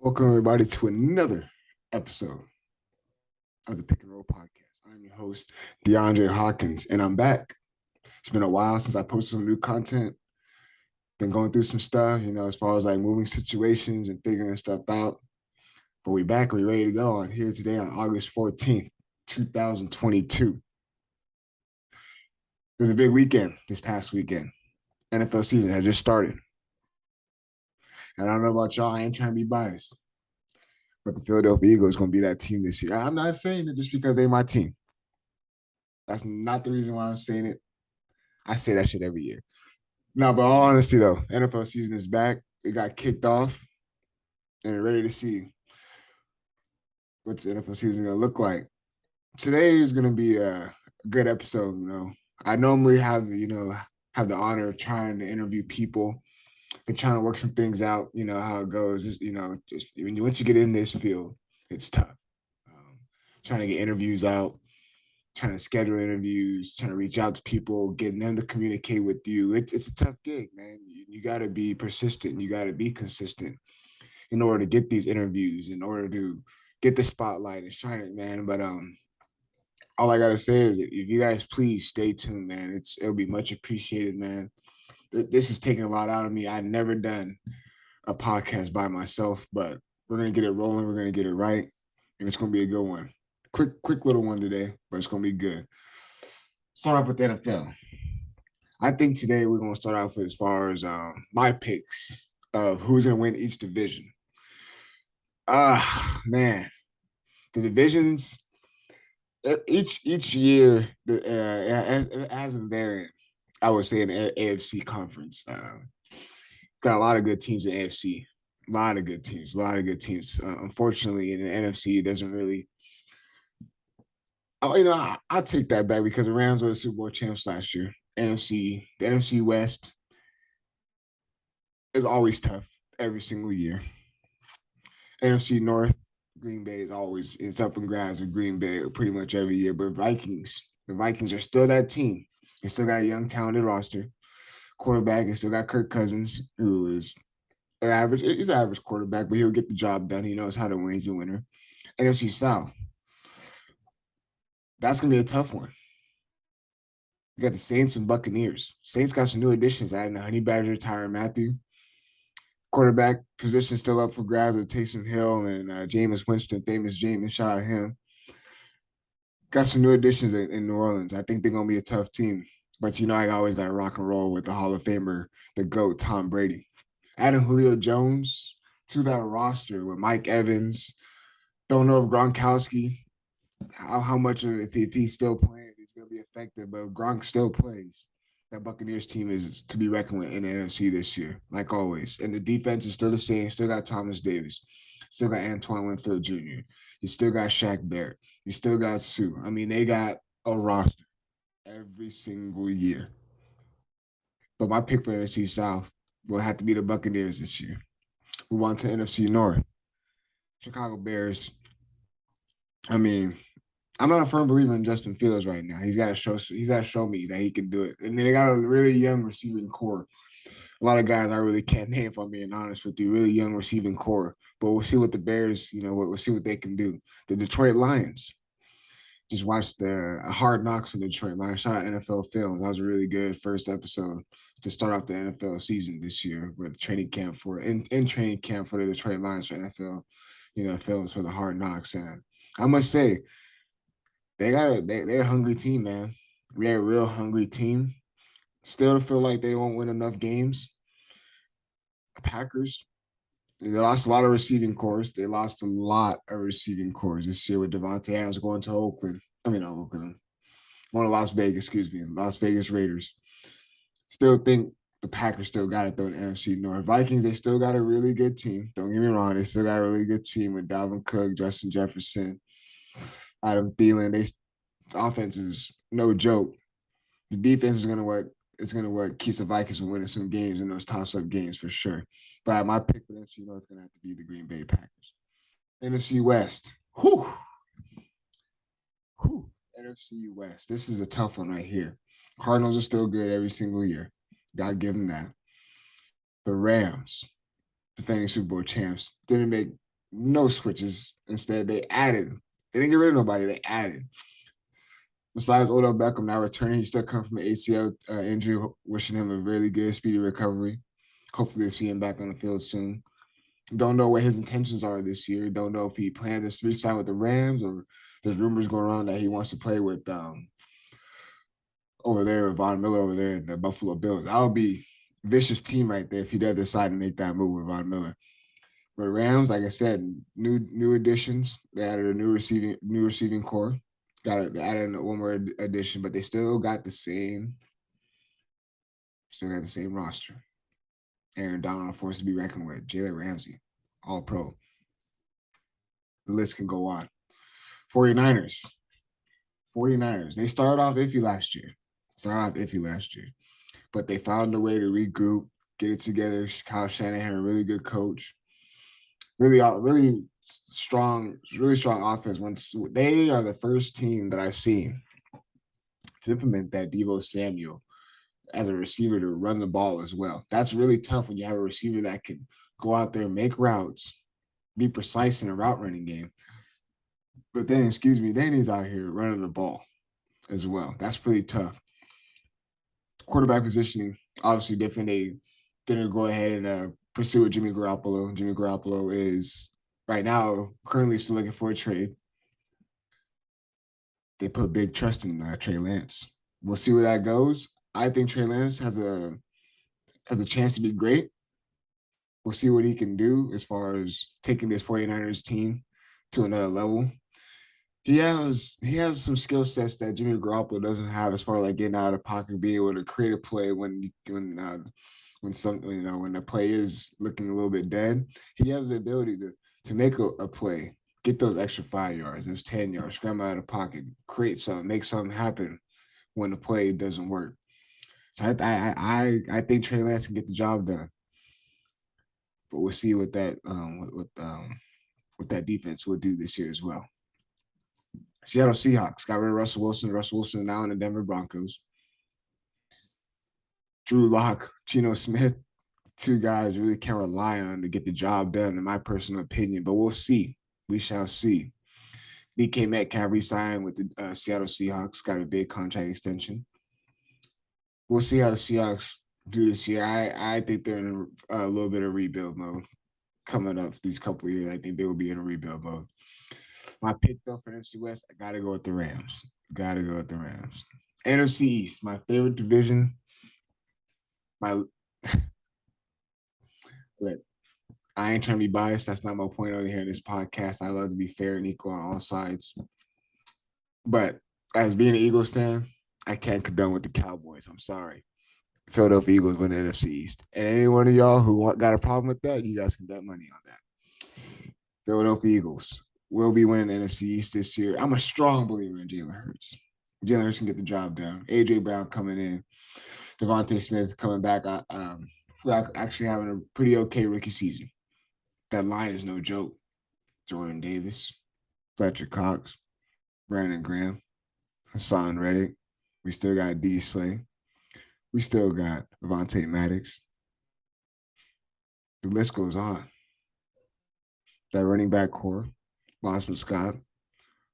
Welcome, everybody, to another episode of the Pick and Roll Podcast. I'm your host, Deondre Hawkins, and I'm back. It's been a while since I posted some new content. Been going through some stuff, as far as like moving situations and figuring stuff out. But we're back. We're ready to go. I'm here today on August 14th, 2022. It was a big weekend this past weekend. NFL season had just started. And I don't know about y'all. I ain't trying to be biased. But the Philadelphia Eagles is going to be that team this year. I'm not saying it just because they're my team. That's not the reason why I'm saying it. I say that shit every year. No, but all honesty though, NFL season is back. It got kicked off, and we're ready to see what's the NFL season gonna look like. Today is gonna be a good episode. I normally have the honor of trying to interview people, been trying to work some things out. You know how it goes. Just once you get in this field, it's tough. Trying to get interviews out, trying to schedule interviews, trying to reach out to people, getting them to communicate with you. It's a tough gig, man. You got to be persistent. You got to be consistent in order to get these interviews, in order to get the spotlight and shine it, man. But all I gotta say is, if you guys please stay tuned, man. It'll be much appreciated, man. This is taking a lot out of me. I've never done a podcast by myself, but we're gonna get it rolling. We're gonna get it right, and it's gonna be a good one. Quick little one today, but it's gonna be good. Start off with the NFL. I think today we're gonna start off with as far as my picks of who's gonna win each division. Man, the divisions each year it has been varying. I would say in the AFC conference, got a lot of good teams in AFC. A lot of good teams. A lot of good teams. Unfortunately, in the NFC, it doesn't really. Oh, I'll take that back because the Rams were the Super Bowl champs last year. The NFC West is always tough every single year. NFC North, Green Bay is always it's up in grabs with Green Bay pretty much every year. But the Vikings are still that team. They still got a young, talented roster. Quarterback, they still got Kirk Cousins, who is an average. He's an average quarterback, but he'll get the job done. He knows how to win. He's a winner. NFC South, that's gonna be a tough one. You got the Saints and Buccaneers. Saints got some new additions. Adding Honey Badger, Tyrann Mathieu. Quarterback position still up for grabs with Taysom Hill and Jameis Winston, famous Jameis. Shout out him. Got some new additions in New Orleans. I think they're gonna be a tough team. But I always got to rock and roll with the Hall of Famer, the GOAT, Tom Brady. Adding Julio Jones to that roster with Mike Evans. Don't know if Gronkowski, how much of if he's still playing, he's gonna be effective. But if Gronk still plays, that Buccaneers team is to be reckoned with in the NFC this year, like always. And the defense is still the same. Still got Thomas Davis. Still got Antoine Winfield Jr. You still got Shaq Barrett. You still got Sue. I mean, they got a roster every single year. But my pick for NFC South will have to be the Buccaneers this year. Move on to NFC North. Chicago Bears. I mean, I'm not a firm believer in Justin Fields right now. He's got to show me that he can do it. And they got a really young receiving core. A lot of guys I really can't name, if I'm being honest with you. Really young receiving core. But we'll see what the Bears, we'll see what they can do. The Detroit Lions. Just watched the Hard Knocks in Detroit Lions. Shout out NFL Films. That was a really good first episode to start off the NFL season this year with training camp in training camp for the Detroit Lions for NFL, films for the Hard Knocks. And I must say, they're a hungry team, man. We're a real hungry team. Still feel like they won't win enough games. The Packers, they lost a lot of receiving cores. They lost a lot of receiving cores this year with Devontae Adams going to Oakland. I mean, not Oakland. Going to Las Vegas, excuse me. Las Vegas Raiders. Still think the Packers still got it, though, in the NFC North. Vikings, they still got a really good team. Don't get me wrong. They still got a really good team with Dalvin Cook, Justin Jefferson, Adam Thielen. The offense is no joke. The defense is what keeps the Vikings from winning some games in those toss-up games for sure. But my pick for NFC North is going to have to be the Green Bay Packers. NFC West. Whew. Whew. NFC West. This is a tough one right here. Cardinals are still good every single year. Gotta give them that. The Rams, defending Super Bowl champs, didn't make No switches. Instead, they added. They didn't get rid of nobody. They added. Besides Odell Beckham now returning, he's still coming from an ACL injury. Wishing him a really good, speedy recovery. Hopefully, we'll see him back on the field soon. Don't know what his intentions are this year. Don't know if he plans to re-sign with the Rams or there's rumors going around that he wants to play with over there, Von Miller over there in the Buffalo Bills. That would be vicious team right there if he does decide to make that move with Von Miller. But Rams, like I said, new additions. They added a new receiving core. They added one more addition, but they still got the same roster. Aaron Donald, a force to be reckoned with. Jalen Ramsey, all pro. The list can go on. 49ers. 49ers. They started off iffy last year. But they found a way to regroup, get it together. Kyle Shanahan, a really good coach. Really strong offense. Once they are the first team that I've seen to implement that Deebo Samuel as a receiver to run the ball as well. That's really tough when you have a receiver that can go out there, make routes, be precise in a route running game. But then, then he's out here running the ball as well. That's pretty tough. Quarterback positioning, obviously different. They didn't go ahead and pursue with Jimmy Garoppolo. Jimmy Garoppolo is right now currently still looking for a trade. They put big trust in Trey Lance. We'll see where that goes. I think Trey Lance has a chance to be great. We'll see what he can do as far as taking this 49ers team to another level. He has some skill sets that Jimmy Garoppolo doesn't have as far as like getting out of the pocket, being able to create a play when the play is looking a little bit dead. He has the ability to make a play, get those extra 5 yards, those 10 yards, scramble out of the pocket, create something, make something happen when the play doesn't work. So I think Trey Lance can get the job done, but we'll see what that defense will do this year as well. Seattle Seahawks got rid of Russell Wilson. Russell Wilson now in the Denver Broncos. Drew Lock, Geno Smith, two guys really can't rely on to get the job done, in my personal opinion. But we'll see. We shall see. DK Metcalf re-signed with the Seattle Seahawks, got a big contract extension. We'll see how the Seahawks do this year. I think they're in a little bit of rebuild mode coming up these couple of years. I think they will be in a rebuild mode. My pick though for NFC West, I gotta go with the Rams. NFC East, my favorite division. My look, I ain't trying to be biased. That's not my point over here in this podcast. I love to be fair and equal on all sides. But as being an Eagles fan, I can't condone with the Cowboys. I'm sorry. Philadelphia Eagles win the NFC East. And any one of y'all who got a problem with that, you guys can bet money on that. Philadelphia Eagles will be winning the NFC East this year. I'm a strong believer in Jalen Hurts. Jalen Hurts can get the job done. A.J. Brown coming in. Devontae Smith coming back. Actually having a pretty okay rookie season. That line is no joke. Jordan Davis, Fletcher Cox, Brandon Graham, Hassan Reddick. We still got D. Slay. We still got Avonte Maddox. The list goes on. That running back core, Boston Scott,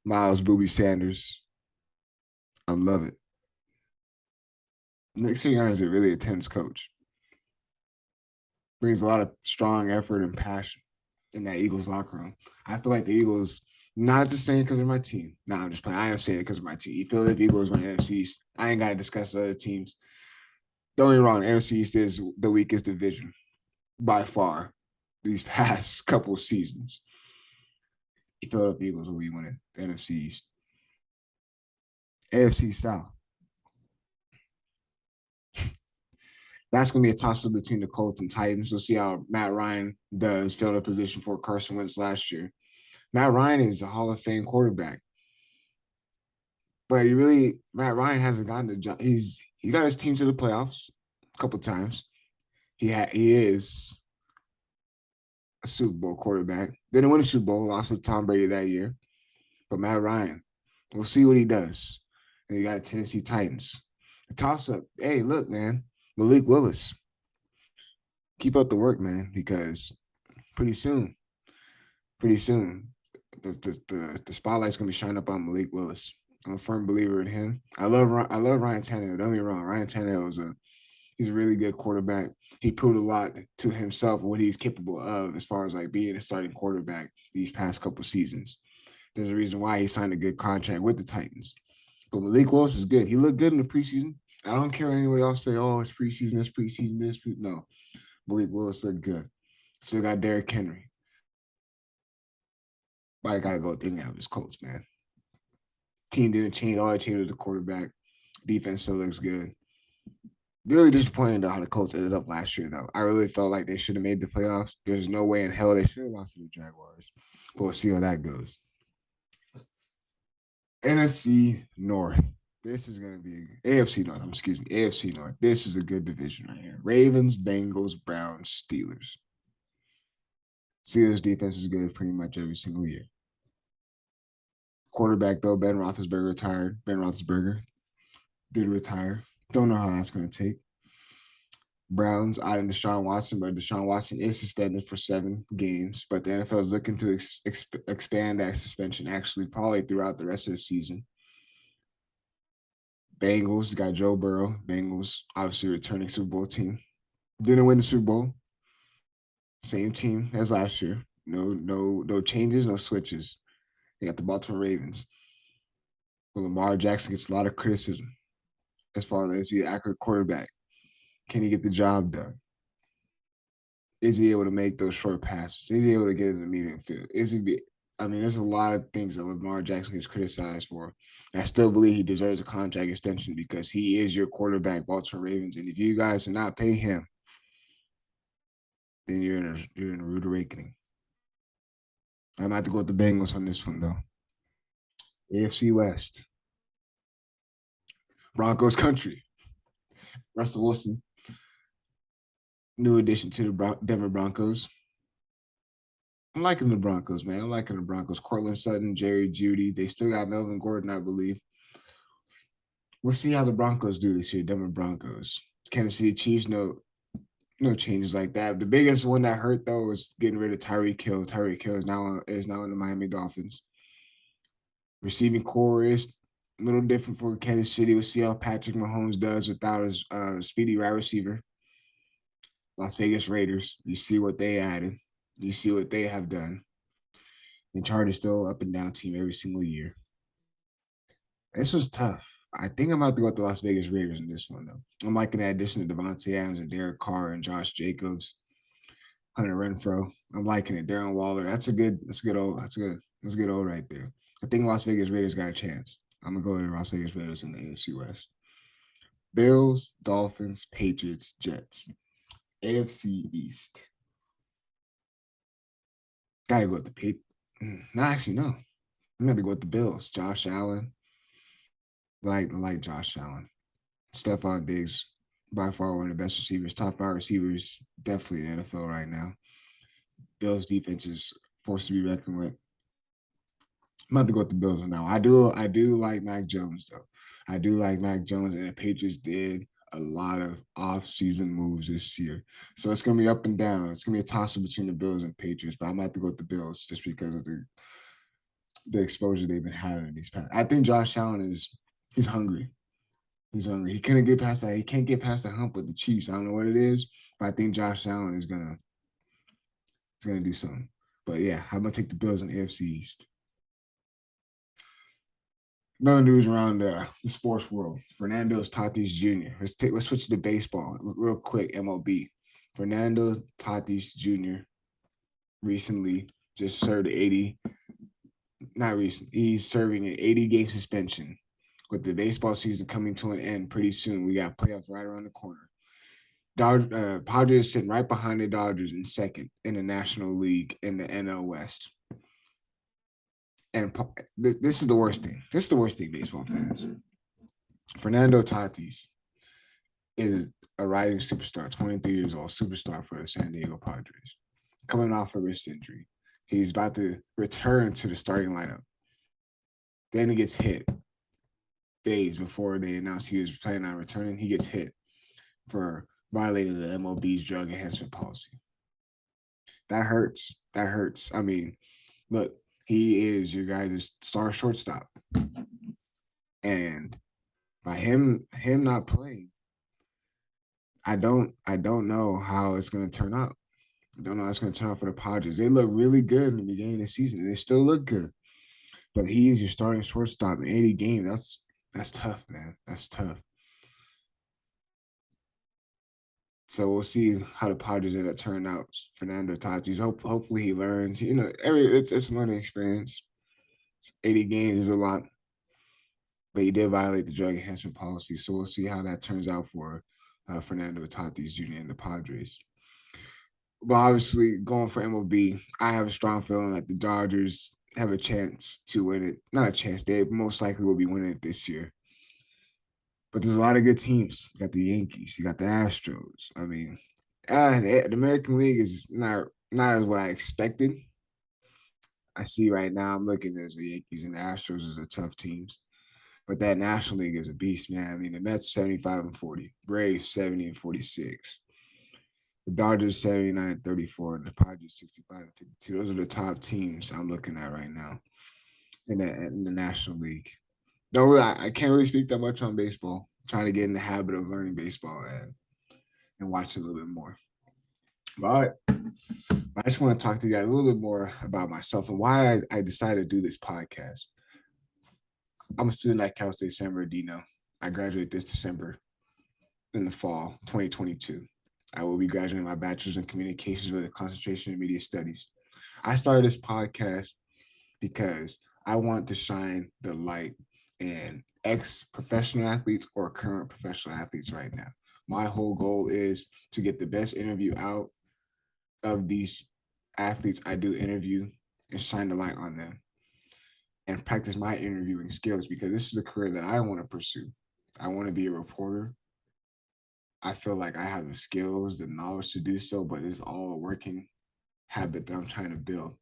Miles Booby Sanders. I love it. Nick Sirianni is a really intense coach. Brings a lot of strong effort and passion in that Eagles locker room. I feel like the Eagles, not just saying because of my team. No, I'm just playing. I am saying it because of my team. You feel like the Eagles win NFC East. I ain't got to discuss the other teams. Don't get me wrong, NFC East is the weakest division by far these past couple seasons. You feel like the Eagles will be winning the NFC East. AFC South. That's going to be a toss-up between the Colts and Titans. We'll see how Matt Ryan does fill a position for Carson Wentz last year. Matt Ryan is a Hall of Fame quarterback. But Matt Ryan hasn't gotten the job. He got his team to the playoffs a couple times. He is a Super Bowl quarterback. Didn't win a Super Bowl, lost with Tom Brady that year. But Matt Ryan, we'll see what he does. And you got Tennessee Titans. The toss-up, hey, look, man, Malik Willis. Keep up the work, man, because pretty soon pretty soon. The spotlight's gonna be shining up on Malik Willis. I'm a firm believer in him. I love Ryan Tannehill. Don't get me wrong. Ryan Tannehill he's a really good quarterback. He proved a lot to himself what he's capable of as far as like being a starting quarterback these past couple seasons. There's a reason why he signed a good contract with the Titans. But Malik Willis is good. He looked good in the preseason. I don't care what anybody else say, oh, it's preseason, it's preseason, No, Malik Willis looked good. Still got Derrick Henry. But I gotta go with Indianapolis Colts, man. Team didn't change. All I changed was the quarterback. Defense still looks good. Really disappointed though how the Colts ended up last year, though. I really felt like they should have made the playoffs. There's no way in hell they should have lost to the Jaguars. But we'll see how that goes. NFC North. This is going to be AFC North. Excuse me, AFC North. This is a good division right here. Ravens, Bengals, Browns, Steelers. Steelers defense is good pretty much every single year. Quarterback though, Ben Roethlisberger retired. Ben Roethlisberger did retire. Don't know how that's going to take. Browns adding Deshaun Watson, but Deshaun Watson is suspended for 7 games. But the NFL is looking to expand that suspension actually probably throughout the rest of the season. Bengals got Joe Burrow. Bengals obviously returning Super Bowl team. Didn't win the Super Bowl. Same team as last year. No changes, no switches. They got the Baltimore Ravens. Well, Lamar Jackson gets a lot of criticism as far as he's an accurate quarterback. Can he get the job done? Is he able to make those short passes? Is he able to get in the medium field? There's a lot of things that Lamar Jackson gets criticized for. I still believe he deserves a contract extension because he is your quarterback, Baltimore Ravens. And if you guys are not paying him, then you're in a rude awakening. I'm about to go with the Bengals on this one though. AFC West, Broncos country. Russell Wilson, new addition to the Denver Broncos. I'm liking the Broncos, man. I'm liking the Broncos. Cortland Sutton, Jerry Jeudy. They still got Melvin Gordon, I believe. We'll see how the Broncos do this year. Denver Broncos. Kansas City Chiefs, no changes like that. The biggest one that hurt though was getting rid of Tyreek Hill. Tyreek Hill is now in the Miami Dolphins. Receiving core is a little different for Kansas City. We'll see how Patrick Mahomes does without his speedy wide receiver. Las Vegas Raiders. You see what they added. You see what they have done. And Chargers still up and down team every single year. This was tough. I think I'm about to go with the Las Vegas Raiders in this one, though. I'm liking the addition of Devontae Adams and Derek Carr and Josh Jacobs, Hunter Renfro. I'm liking it. Darren Waller. That's a good old right there. I think Las Vegas Raiders got a chance. I'm gonna go with the Las Vegas Raiders in the AFC West. Bills, Dolphins, Patriots, Jets. AFC East. Gotta go with the Patriots. No, actually, no. I'm gonna go with the Bills. Josh Allen. Like Josh Allen. Stephon Diggs, by far one of the best receivers, top 5 receivers, definitely in the NFL right now. Bills defense is forced to be reckoned with. I'm about to go with the Bills now. I do like Mac Jones though. I do like Mac Jones, and the Patriots did a lot of off-season moves this year. So it's gonna be up and down. It's gonna be a toss-up between the Bills and Patriots, but I'm about to go with the Bills just because of the exposure they've been having in these past. I think Josh Allen he's hungry. He's hungry. He couldn't get past that. He can't get past the hump with the Chiefs. I don't know what it is, but I think Josh Allen is gonna do something. But yeah, I'm gonna take the Bills in the AFC East. Another news around the sports world. Fernando Tatis Jr. Let's switch to baseball real quick. MLB. Fernando Tatis Jr. recently just served 80. Not recent. He's serving an 80-game suspension. With the baseball season coming to an end pretty soon, we got playoffs right around the corner. Padres sitting right behind the Dodgers in second in the National League in the NL West. And this is the worst thing. This is the worst thing, baseball fans. Fernando Tatis is a rising superstar, 23 years old, superstar for the San Diego Padres, coming off a wrist injury. He's about to return to the starting lineup. Then he gets hit. Days before they announced he was planning on returning, he gets hit for violating the MLB's drug enhancement policy. That hurts. I mean, Look, he is your guys' star shortstop, and by him not playing, I don't know how it's gonna turn out. I don't know how it's gonna turn out for the Padres. They look really good in the beginning of the season. They still look good, but he is your starting shortstop in 80 games. That's tough, man. That's tough. So we'll see how the Padres end up turning out. Fernando Tatis. Hopefully he learns. It's a learning experience. 80 games is a lot, but he did violate the drug enhancement policy. So we'll see how that turns out for Fernando Tatis Jr. and the Padres. But obviously, going for MLB, I have a strong feeling that the Dodgers have a chance to win it. Not a chance; they most likely will be winning it this year. But there's a lot of good teams. You got the Yankees, you got the Astros. I mean, the American League is not as what I expected. I see right now. I'm looking at the Yankees and the Astros as the tough teams. But that National League is a beast, man. I mean, the Mets 75-40, Braves 70-46, the Dodgers 79-34, and the Padres 65-52. Those are the top teams I'm looking at right now in the National League. Don't really, I can't really speak that much on baseball. I'm trying to get in the habit of learning baseball and watch it a little bit more. But I just want to talk to you guys a little bit more about myself and why I decided to do this podcast. I'm a student at Cal State San Bernardino. I graduate this December in the fall 2022. I will be graduating my bachelor's in communications with a concentration in media studies. I started this podcast because I want to shine the light in ex-professional athletes or current professional athletes right now. My whole goal is to get the best interview out of these athletes I do interview and shine the light on them and practice my interviewing skills because this is a career that I want to pursue. I want to be a reporter. I feel like I have the skills, the knowledge to do so, but it's all a working habit that I'm trying to build.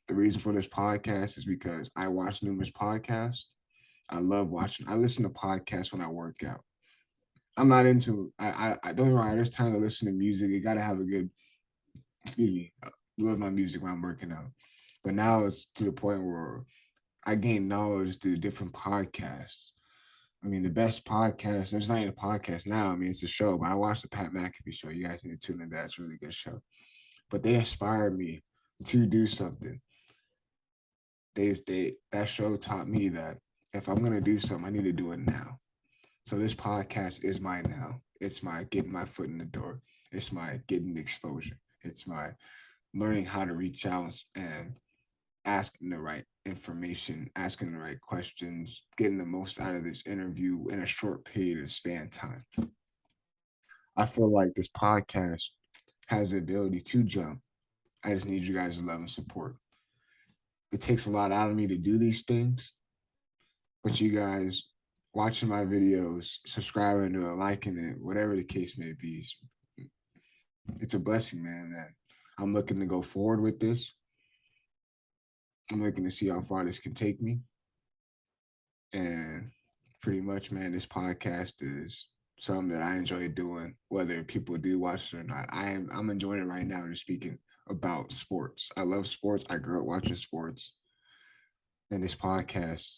The reason for this podcast is because I watch numerous podcasts. I love watching. I listen to podcasts when I work out. I'm not into. I don't get me wrong. There's time to listen to music. You got to have a good. Excuse me. I love my music when I'm working out, but now it's to the point where I gain knowledge through different podcasts. I mean, the best podcast. There's not even a podcast now. I mean, it's a show. But I watched the Pat McAfee show. You guys need to tune in. That's a really good show. But they inspired me to do something. That show taught me that if I'm gonna do something, I need to do it now. So this podcast is my now. It's my getting my foot in the door. It's my getting exposure. It's my learning how to reach out and asking the right information, asking the right questions, getting the most out of this interview in a short period of span time. I feel like this podcast has the ability to jump. I just need you guys' love and support. It takes a lot out of me to do these things, but you guys watching my videos, subscribing to it, liking it, whatever the case may be, it's a blessing, man. That I'm looking to go forward with this. I'm looking to see how far this can take me. And pretty much, man, this podcast is something that I enjoy doing, whether people do watch it or not. I'm enjoying it right now, just speaking about sports. I love sports. I grew up watching sports. And this podcast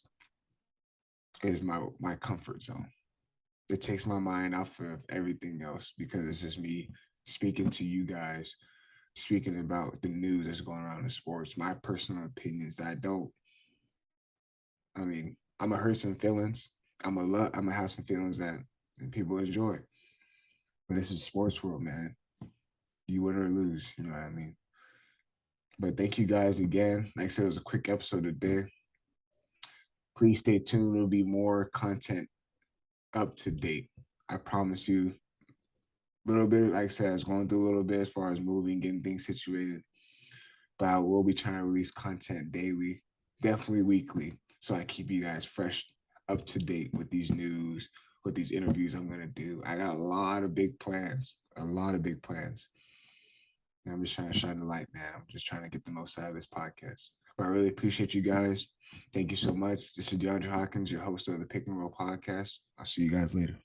is my comfort zone. It takes my mind off of everything else because it's just me speaking to you guys, speaking about the news that's going around in sports, my personal opinions. I mean, I'm gonna hurt some feelings. I'm gonna have some feelings that people enjoy. But this is sports world, man. You win or lose, you know what I mean? But thank you guys again. Like I said, it was a quick episode today. Please stay tuned. There'll be more content up to date. I promise you. A little bit, like I said, I was going through a little bit as far as moving, getting things situated. But I will be trying to release content daily, definitely weekly, so I keep you guys fresh, up to date with these news, with these interviews I'm gonna do. I got a lot of big plans, a lot of big plans. And I'm just trying to shine the light, man. I'm just trying to get the most out of this podcast. But I really appreciate you guys. Thank you so much. This is Deondre Hawkins, your host of the Pick and Roll podcast. I'll see you guys later.